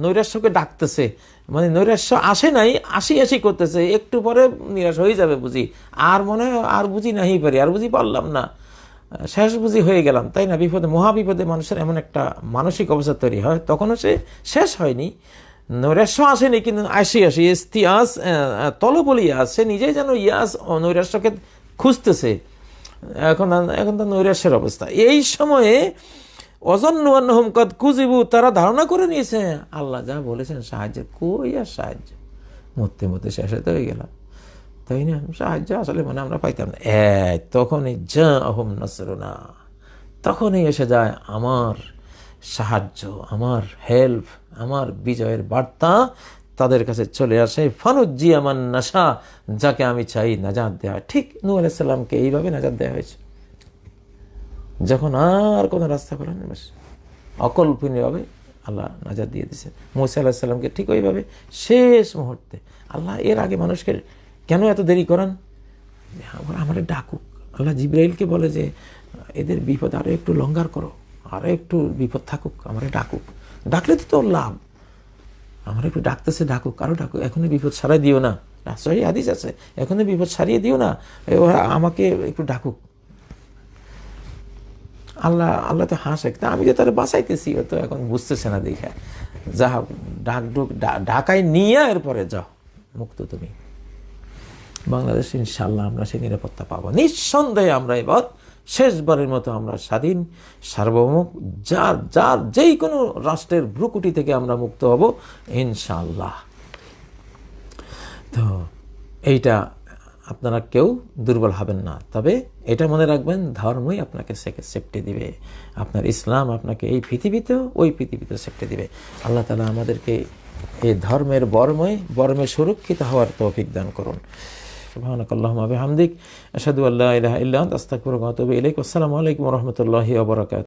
নৈরাশ্যকে ডাকতেছে, মানে নৈরাশ্য আসে নাই, আসি করতেছে, একটু পরে নিরাশ হয়ে যাবে বুঝি, আর মনে হয় আর বুঝি নাহি পারি, আর বুঝি পারলাম না, শেষ বুঝি হয়ে গেলাম, তাই না? বিপদে, মহাবিপদে মানুষের এমন একটা মানসিক অবস্থা তৈরি হয়, তখনও সে শেষ হয়নি, নৈরাশ্য আসেনি, কিন্তু আসি ইস্তিয়াস, তলবুল ইয়াস, সে নিজেই যেন ইয়াস নৈরাশ্যকে খুঁজতেছে, এখন তো নৈরাশ্যের অবস্থা। এই সময়ে অযন্নু আন্নাহুম কাদ কুযিবু, তারা ধারণা করে নিয়েছে আল্লাহ যা বলেছেন সাহায্যের, কই আর সাহায্য, মরতে শেষে তো হয়ে গেলাম, তাই না? সাহায্য আসলে মনে আমরা পাইতাম না। তখনই জাআহুম নাসরুনা, তখনই এসে যায় আমার সাহায্য, আমার হেল্প, আমার বিজয়ের বার্তা তাদের কাছে চলে আসে। ফানুজ্জিয়া মান নাশা, যাকে আমি চাই নাজাত দেওয়া। ঠিক নূহ আলাইহিস সালামকে এইভাবে নাজাত দেওয়া হয়েছে, যখন আর কোনো রাস্তা খোলা নেই, অকল্পনীয়ভাবে আল্লাহ নাজাত দিয়ে দিয়েছে। মূসা আলাইহিস সালামকে ঠিক ওইভাবে শেষ মুহূর্তে। আল্লাহ এর আগে মানুষকে কেন এত দেরি করান? আমার ডাকুক। আল্লাহ জিবরাইলকে বলে যে এদের বিপদ আরো একটু লঙ্ঘার করো, আরো একটু বিপদ থাকুক, আমার ডাকুক, ডাকলে তো তোর লাভ, আমার একটু ডাকতেছে, ডাকুক, আরো ডাকুক, এখনই বিপদ সারাই দিও না, সহিহ হাদিস আছে, এখনই বিপদ সারিয়ে দিও না, আমাকে একটু ডাকুক। আল্লাহ তো হাসে, আমি যে তারা বাঁচাইতেছি, ও তো এখন বুঝতেছে না, দেখে যা ঢাকায় নিয়ে এরপরে যাও, মুক্ত তুমি। বাংলাদেশ ইনশাল্লাহ আমরা সেই নিরাপত্তা পাবো, নিঃসন্দেহে। আমরা এবার শেষবারের মতো আমরা স্বাধীন, সার্বভৌম, যার যেই কোনো রাষ্ট্রের ভ্রুকুটি থেকে আমরা মুক্ত হব ইনশাল্লাহ। তো এইটা আপনারা কেউ দুর্বল হবেন না, তবে এটা মনে রাখবেন, ধর্মই আপনাকে সেফটি দিবে। আপনার ইসলাম আপনাকে এই পৃথিবীতেও ওই পৃথিবীতেও সেফটি দিবে। আল্লাহ তাআলা আমাদেরকে এই ধর্মের বর্মে সুরক্ষিত হওয়ার তৌফিক দান করুন। সুবহানাকাল্লাহুম্মা ওয়া বিহামদিক, আশহাদু আল্লা ইলাহা ইল্লা আনতা, আস্তাগফিরুকা ওয়া আতুবু ইলাইক। আসসালামু আলাইকুম ওয়া রাহমাতুল্লাহি ওয়া বারাকাতুহু।